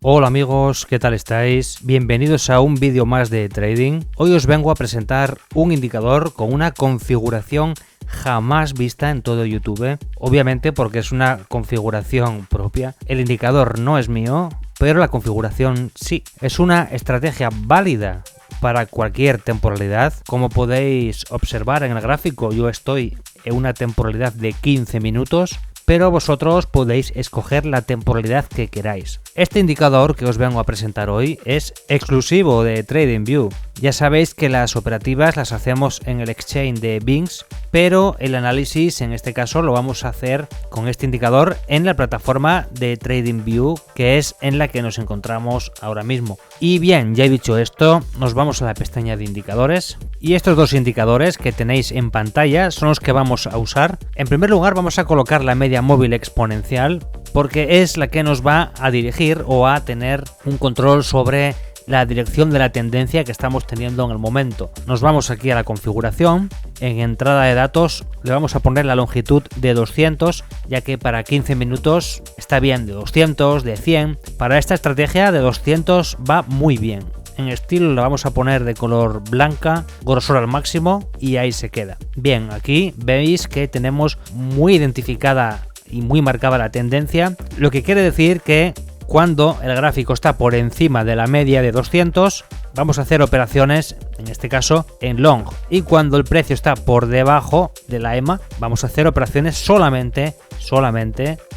Hola amigos, ¿qué tal estáis? Bienvenidos a un vídeo más de trading. Hoy os vengo a presentar un indicador con una configuración jamás vista en todo YouTube. Obviamente porque es una configuración propia. El indicador no es mío, pero la configuración sí. Es una estrategia válida para cualquier temporalidad. Como podéis observar en el gráfico, yo estoy en una temporalidad de 15 minutos. Pero vosotros podéis escoger la temporalidad que queráis. Este indicador que os vengo a presentar hoy es exclusivo de TradingView. Ya sabéis que las operativas las hacemos en el exchange de Binx, pero el análisis en este caso lo vamos a hacer con este indicador en la plataforma de TradingView, que es en la que nos encontramos ahora mismo. Y bien, ya he dicho esto, nos vamos a la pestaña de indicadores. Y estos dos indicadores que tenéis en pantalla son los que vamos a usar. En primer lugar vamos a colocar la media móvil exponencial porque es la que nos va a dirigir o a tener un control sobre la dirección de la tendencia que estamos teniendo en el momento. Nos vamos aquí a la configuración. En entrada de datos le vamos a poner la longitud de 200, ya que para 15 minutos está bien, de 200, de 100. Para esta estrategia de 200 va muy bien. En estilo le vamos a poner de color blanca, grosor al máximo y ahí se queda. Bien, aquí veis que tenemos muy identificada y muy marcada la tendencia, lo que quiere decir que cuando el gráfico está por encima de la media de 200, vamos a hacer operaciones, en este caso, en long. Y cuando el precio está por debajo de la EMA, vamos a hacer operaciones solamente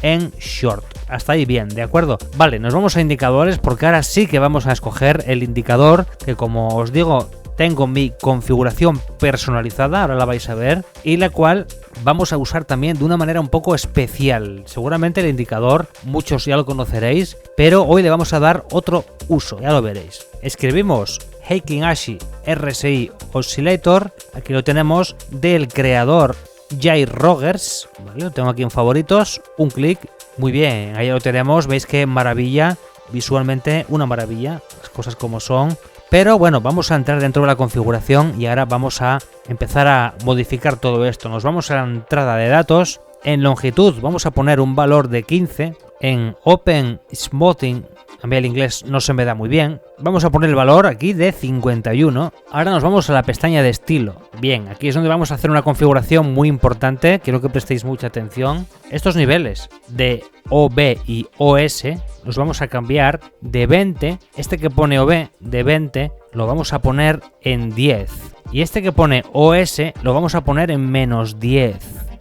en short. Hasta ahí bien, ¿de acuerdo? Vale, nos vamos a indicadores porque ahora sí que vamos a escoger el indicador que, como os digo, tengo mi configuración personalizada, ahora la vais a ver, y la cual vamos a usar también de una manera un poco especial. Seguramente el indicador muchos ya lo conoceréis, pero hoy le vamos a dar otro uso, ya lo veréis. Escribimos Heikin Ashi RSI Oscillator, aquí lo tenemos, del creador Jay Rogers, ¿vale? Lo tengo aquí en favoritos, un clic, muy bien, ahí lo tenemos, veis qué maravilla, visualmente una maravilla, las cosas como son. Pero bueno, vamos a entrar dentro de la configuración y ahora vamos a empezar a modificar todo esto. Nos vamos a la entrada de datos. En longitud vamos a poner un valor de 15. En Open Smoothing, a mí el inglés no se me da muy bien. Vamos a poner el valor aquí de 51. Ahora nos vamos a la pestaña de estilo. Bien, aquí es donde vamos a hacer una configuración muy importante. Quiero que prestéis mucha atención. Estos niveles de OB y OS los vamos a cambiar de 20. Este que pone OB de 20 lo vamos a poner en 10. Y este que pone OS lo vamos a poner en menos 10.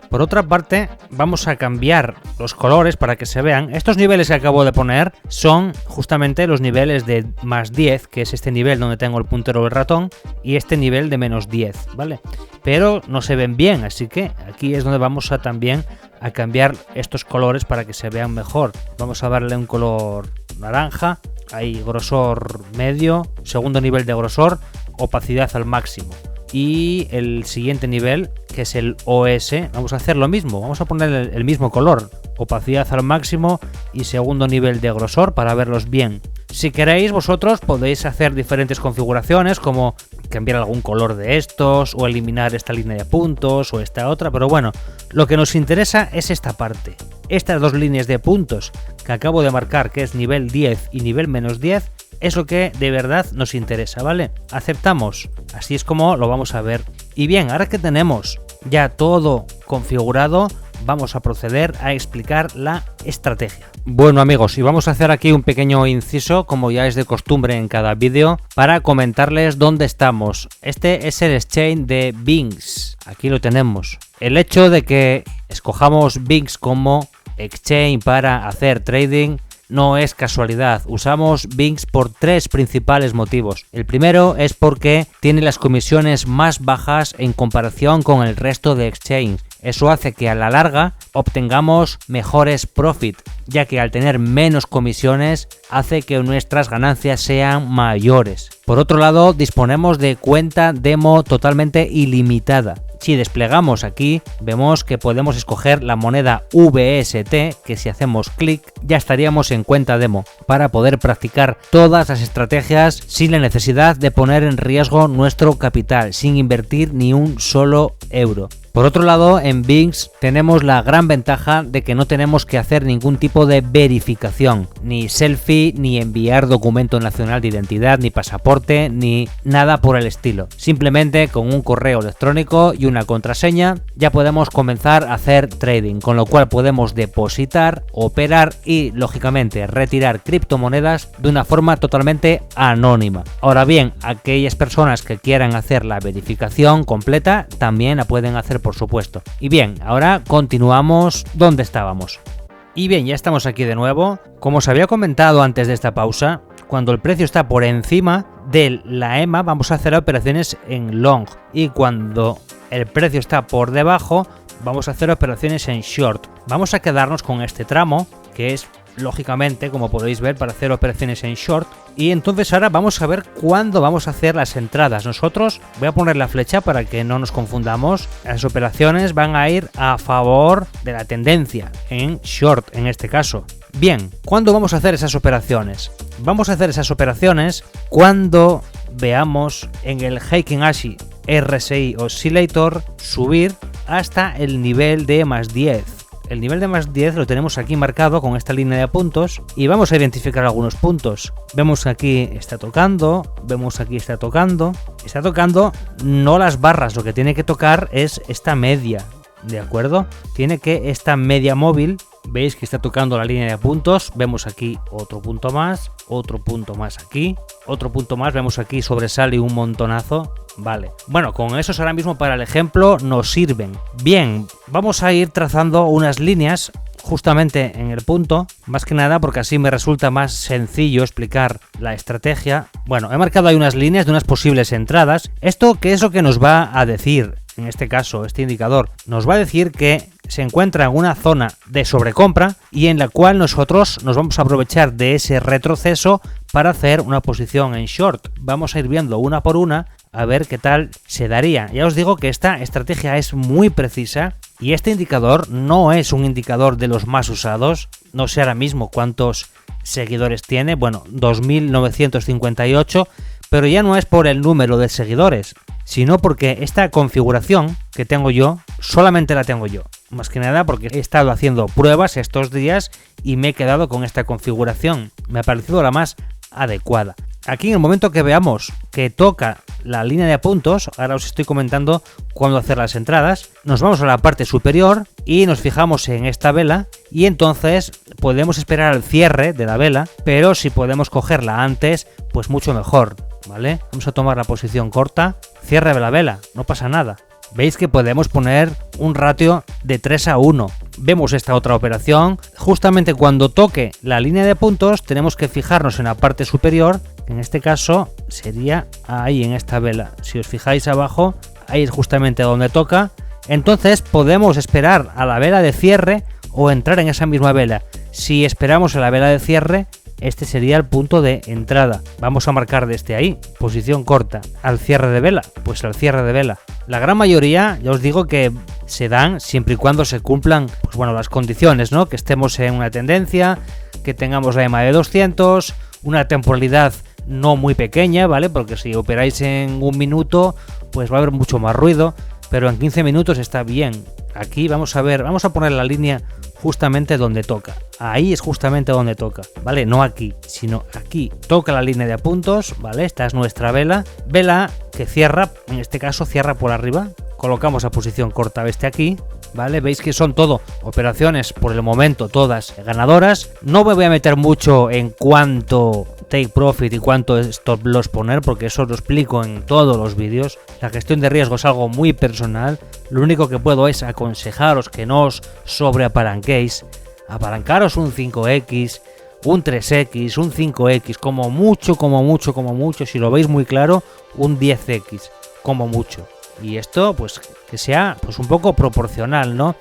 Por otra parte, vamos a cambiar los colores para que se vean. Estos niveles que acabo de poner son justamente los niveles de más 10, que es este nivel donde tengo el puntero del ratón, y este nivel de menos 10, ¿vale? Pero no se ven bien, así que aquí es donde vamos a también a cambiar estos colores para que se vean mejor. Vamos a darle un color naranja, ahí grosor medio, segundo nivel de grosor, opacidad al máximo. Y el siguiente nivel, que es el OS, vamos a hacer lo mismo, vamos a poner el mismo color, opacidad al máximo y segundo nivel de grosor para verlos bien. Si queréis vosotros podéis hacer diferentes configuraciones, como cambiar algún color de estos o eliminar esta línea de puntos o esta otra, pero bueno, lo que nos interesa es esta parte. Estas dos líneas de puntos que acabo de marcar, que es nivel 10 y nivel menos 10, es lo que de verdad nos interesa, ¿vale? Aceptamos, así es como lo vamos a ver. Y bien, ahora que tenemos ya todo configurado, vamos a proceder a explicar la estrategia. Bueno amigos, y vamos a hacer aquí un pequeño inciso, como ya es de costumbre en cada vídeo, para comentarles dónde estamos. Este es el exchange de Binx, aquí lo tenemos. El hecho de que escojamos Binx como exchange para hacer trading no es casualidad. Usamos Binx por tres principales motivos. El primero es porque tiene las comisiones más bajas en comparación con el resto de exchange. Eso hace que a la larga obtengamos mejores profit, ya que al tener menos comisiones hace que nuestras ganancias sean mayores. Por otro lado, disponemos de cuenta demo totalmente ilimitada. Si desplegamos aquí, vemos que podemos escoger la moneda VST, que si hacemos clic ya estaríamos en cuenta demo, para poder practicar todas las estrategias sin la necesidad de poner en riesgo nuestro capital, sin invertir ni un solo euro. Por otro lado, en VIX tenemos la gran ventaja de que no tenemos que hacer ningún tipo de verificación, ni selfie, ni enviar documento nacional de identidad, ni pasaporte, ni nada por el estilo. Simplemente con un correo electrónico y una contraseña ya podemos comenzar a hacer trading, con lo cual podemos depositar, operar y lógicamente retirar criptomonedas de una forma totalmente anónima. Ahora bien, aquellas personas que quieran hacer la verificación completa también la pueden hacer, por supuesto. Y bien, ahora continuamos donde estábamos. Y bien, ya estamos aquí de nuevo. Como os había comentado antes de esta pausa, cuando el precio está por encima de la EMA vamos a hacer operaciones en long, y cuando el precio está por debajo vamos a hacer operaciones en short. Vamos a quedarnos con este tramo, que es lógicamente, como podéis ver, para hacer operaciones en short. Y entonces ahora vamos a ver cuándo vamos a hacer las entradas. Nosotros, voy a poner la flecha para que no nos confundamos, las operaciones van a ir a favor de la tendencia, en short en este caso. Bien, ¿cuándo vamos a hacer esas operaciones? Vamos a hacer esas operaciones cuando veamos en el Heikin Ashi RSI Oscillator subir hasta el nivel de más 10. El nivel de más 10 lo tenemos aquí marcado con esta línea de puntos y vamos a identificar algunos puntos. Vemos aquí está tocando, vemos aquí está tocando, no las barras, lo que tiene que tocar es esta media, ¿de acuerdo? Tiene que esta media móvil, veis que está tocando la línea de puntos, vemos aquí otro punto más aquí, otro punto más, vemos aquí sobresale un montonazo. Vale, bueno, con esos ahora mismo para el ejemplo nos sirven. Bien, vamos a ir trazando unas líneas justamente en el punto, más que nada porque así me resulta más sencillo explicar la estrategia. Bueno, he marcado ahí unas líneas de unas posibles entradas. ¿Esto qué es lo que nos va a decir? En este caso, este indicador nos va a decir que se encuentra en una zona de sobrecompra y en la cual nosotros nos vamos a aprovechar de ese retroceso para hacer una posición en short. Vamos a ir viendo una por una a ver qué tal se daría. Ya os digo que esta estrategia es muy precisa y este indicador no es un indicador de los más usados. No sé ahora mismo cuántos seguidores tiene, bueno, 2.958, pero ya no es por el número de seguidores, sino porque esta configuración que tengo yo, solamente la tengo yo. Más que nada porque he estado haciendo pruebas estos días y me he quedado con esta configuración. Me ha parecido la más adecuada. Aquí en el momento que veamos que toca la línea de puntos, ahora os estoy comentando cuándo hacer las entradas, nos vamos a la parte superior y nos fijamos en esta vela y entonces podemos esperar al cierre de la vela, pero si podemos cogerla antes, pues mucho mejor, ¿vale? Vamos a tomar la posición corta, cierre de la vela, no pasa nada. Veis que podemos poner un ratio de 3:1. Vemos esta otra operación. Justamente cuando toque la línea de puntos tenemos que fijarnos en la parte superior, que en este caso sería ahí en esta vela. Si os fijáis abajo, ahí es justamente donde toca. Entonces podemos esperar a la vela de cierre o entrar en esa misma vela. Si esperamos a la vela de cierre, este sería el punto de entrada. Vamos a marcar desde ahí, posición corta. Al cierre de vela, pues al cierre de vela. La gran mayoría, ya os digo que se dan siempre y cuando se cumplan, pues bueno, las condiciones, ¿no? Que estemos en una tendencia, que tengamos la EMA de 200, una temporalidad no muy pequeña, ¿vale? Porque si operáis en un minuto, pues va a haber mucho más ruido, pero en 15 minutos está bien. Aquí vamos a ver, vamos a poner la línea justamente donde toca. Ahí es justamente donde toca, ¿vale? No aquí, sino aquí. Toca la línea de puntos, ¿vale? Esta es nuestra vela. Vela que cierra, en este caso cierra por arriba. Colocamos a posición corta este aquí, ¿vale? Veis que son todo operaciones, por el momento, todas ganadoras. No me voy a meter mucho en cuánto take profit y cuánto stop loss poner, porque eso lo explico en todos los vídeos. La gestión de riesgo es algo muy personal. Lo único que puedo es aconsejaros que no os sobreapalanquéis. Apalancaros un 5x, un 3x, un 5x, como mucho, si lo veis muy claro, un 10x, como mucho. Y esto, pues, que sea pues un poco proporcional, ¿no?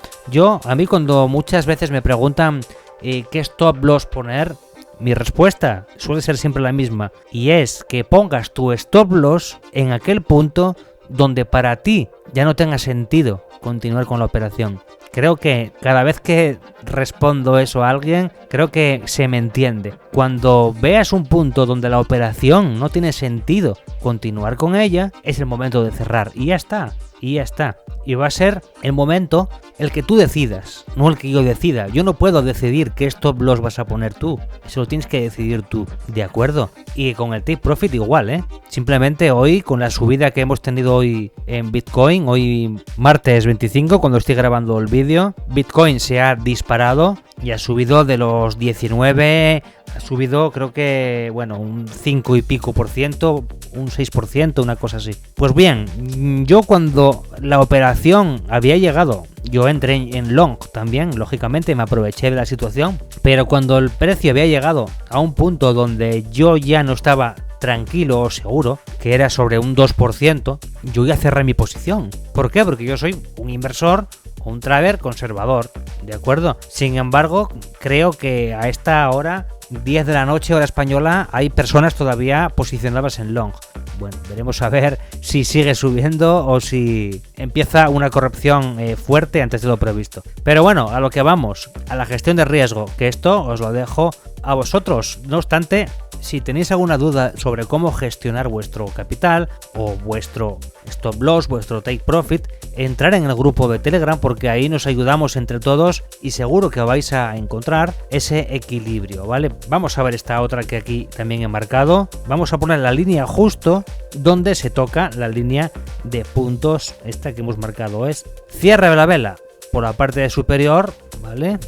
A mí cuando muchas veces me preguntan qué stop loss poner, mi respuesta suele ser siempre la misma, y es que pongas tu stop loss en aquel punto donde para ti ya no tenga sentido continuar con la operación. Creo que cada vez que respondo eso a alguien, creo que se me entiende. Cuando veas un punto donde la operación no tiene sentido continuar con ella, es el momento de cerrar y ya está. y ya está. Y va a ser el momento el que tú decidas, no el que yo decida. Yo no puedo decidir qué stop loss vas a poner tú, eso lo tienes que decidir tú, ¿de acuerdo? Y con el take profit igual, simplemente hoy, con la subida que hemos tenido hoy en Bitcoin, hoy martes 25, cuando estoy grabando el vídeo, Bitcoin se ha disparado y ha subido de los 19, ha subido creo que, bueno, un 5 y pico por ciento, un 6%, una cosa así. Pues bien, yo cuando la operación había llegado, yo entré en long también, lógicamente me aproveché de la situación, pero cuando el precio había llegado a un punto donde yo ya no estaba tranquilo o seguro, que era sobre un 2%, yo ya cerré mi posición. ¿Por qué? Porque yo soy un inversor o un trader conservador, ¿de acuerdo? Sin embargo, creo que a esta hora, 10 de la noche hora española, hay personas todavía posicionadas en long. Bueno, veremos a ver si sigue subiendo o si empieza una corrección fuerte antes de lo previsto. Pero bueno, a lo que vamos, a la gestión de riesgo, que esto os lo dejo a vosotros. No obstante, si tenéis alguna duda sobre cómo gestionar vuestro capital o vuestro stop loss, vuestro take profit, entrar en el grupo de Telegram, porque ahí nos ayudamos entre todos y seguro que vais a encontrar ese equilibrio, ¿vale? Vamos a ver esta otra que aquí también he marcado. Vamos a poner la línea justo donde se toca la línea de puntos. Esta que hemos marcado es cierre de la vela por la parte superior, ¿vale?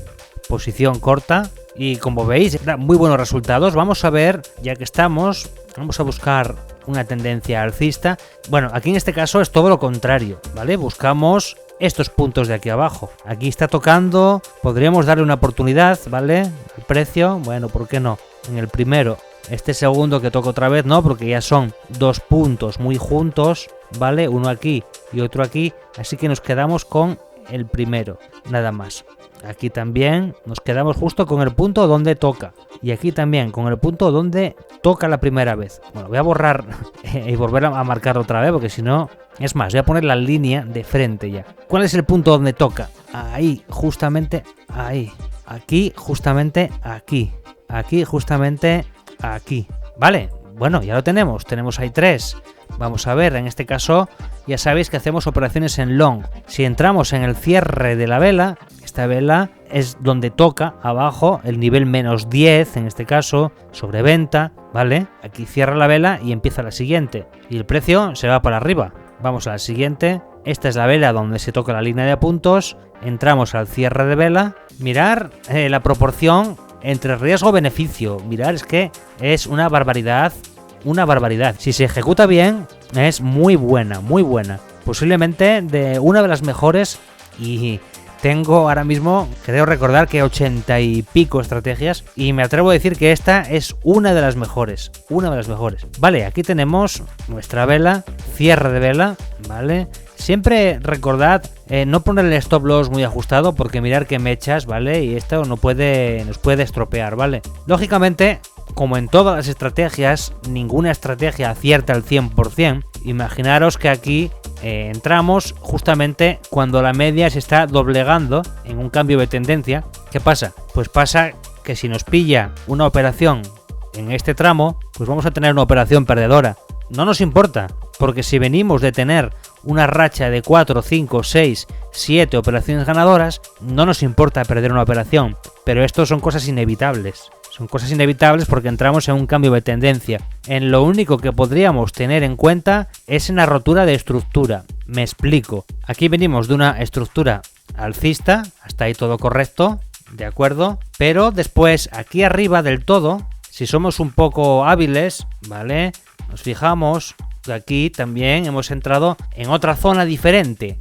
Posición corta. Y como veis, da muy buenos resultados. Vamos a ver, ya que estamos, vamos a buscar una tendencia alcista. Bueno, aquí en este caso es todo lo contrario, ¿vale? Buscamos estos puntos de aquí abajo. Aquí está tocando, podríamos darle una oportunidad, ¿vale? El precio, bueno, ¿por qué no? En el primero, este segundo que toco otra vez, no, porque ya son dos puntos muy juntos, ¿vale? Uno aquí y otro aquí, así que nos quedamos con el primero, nada más. Aquí también nos quedamos justo con el punto donde toca. Y aquí también con el punto donde toca la primera vez. Bueno, voy a borrar y volver a marcar otra vez porque si no... Es más, voy a poner la línea de frente ya. ¿Cuál es el punto donde toca? Ahí, justamente ahí. Aquí, justamente aquí. Aquí, justamente aquí. Vale, bueno, ya lo tenemos. Tenemos ahí 3. Vamos a ver, en este caso ya sabéis que hacemos operaciones en long. Si entramos en el cierre de la vela, esta vela es donde toca abajo el nivel menos 10, en este caso, sobre venta, ¿vale? Aquí cierra la vela y empieza la siguiente. Y el precio se va para arriba. Vamos a la siguiente. Esta es la vela donde se toca la línea de puntos. Entramos al cierre de vela. Mirar la proporción entre riesgo-beneficio. Mirar, es que es una barbaridad. Una barbaridad. Si se ejecuta bien, es muy buena, muy buena. Posiblemente de una de las mejores y tengo ahora mismo, creo recordar que 80 y pico estrategias y me atrevo a decir que esta es una de las mejores, una de las mejores. Vale, aquí tenemos nuestra vela, cierre de vela, ¿vale? Siempre recordad no poner el stop loss muy ajustado porque mirar que mechas, ¿vale? Y esto nos puede estropear, ¿vale? Lógicamente, como en todas las estrategias, ninguna estrategia acierta al 100%. Imaginaros que aquí entramos justamente cuando la media se está doblegando en un cambio de tendencia. ¿Qué pasa? Pues pasa que si nos pilla una operación en este tramo, pues vamos a tener una operación perdedora. No nos importa, porque si venimos de tener una racha de 4, 5, 6, 7 operaciones ganadoras, no nos importa perder una operación, pero esto son cosas inevitables. Son cosas inevitables porque entramos en un cambio de tendencia. En lo único que podríamos tener en cuenta es en la rotura de estructura. Me explico. Aquí venimos de una estructura alcista, hasta ahí todo correcto, ¿de acuerdo? Pero después, aquí arriba del todo, si somos un poco hábiles, ¿vale? Nos fijamos que aquí también hemos entrado en otra zona diferente.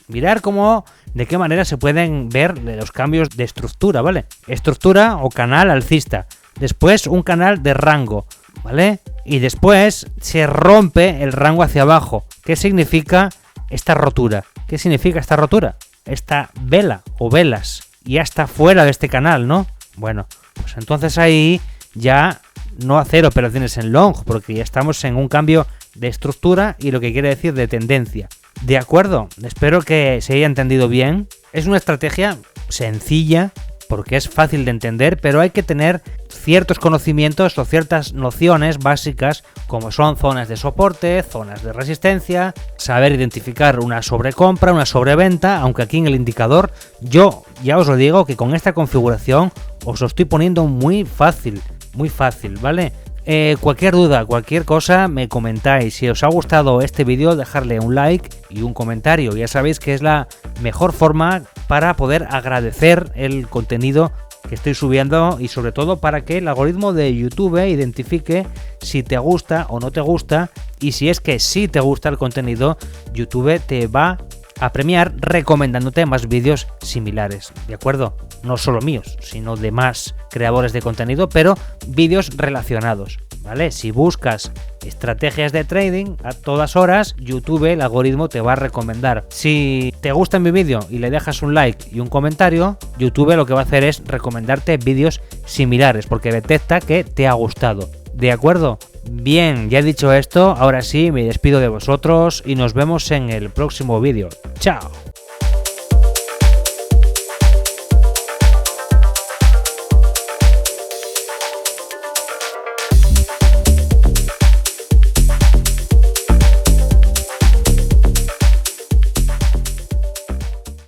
Mirar cómo, de qué manera se pueden ver los cambios de estructura, ¿vale? Estructura o canal alcista. Después un canal de rango, ¿vale? Y después se rompe el rango hacia abajo. ¿Qué significa esta rotura? ¿Qué significa esta rotura? Esta vela o velas ya está fuera de este canal, ¿no? Bueno, pues entonces ahí ya no hacer operaciones en long, porque ya estamos en un cambio de estructura y lo que quiere decir de tendencia. ¿De acuerdo? Espero que se haya entendido bien. Es una estrategia sencilla, porque es fácil de entender, pero hay que tener ciertos conocimientos o ciertas nociones básicas, como son zonas de soporte, zonas de resistencia, saber identificar una sobrecompra, una sobreventa, aunque aquí en el indicador yo ya os lo digo que con esta configuración os lo estoy poniendo muy fácil, ¿vale? Cualquier duda, cualquier cosa me comentáis. Si os ha gustado este vídeo, dejarle un like y un comentario. Ya sabéis que es la mejor forma para poder agradecer el contenido que estoy subiendo y sobre todo para que el algoritmo de YouTube identifique si te gusta o no te gusta, y si es que sí te gusta el contenido, YouTube te va a premiar recomendándote más vídeos similares, ¿de acuerdo? No solo míos, sino de más creadores de contenido, pero vídeos relacionados, ¿vale? Si buscas estrategias de trading a todas horas, YouTube, el algoritmo, te va a recomendar. Si te gusta mi vídeo y le dejas un like y un comentario, YouTube lo que va a hacer es recomendarte vídeos similares, porque detecta que te ha gustado, ¿de acuerdo? Bien, ya he dicho esto, ahora sí me despido de vosotros y nos vemos en el próximo vídeo. ¡Chao!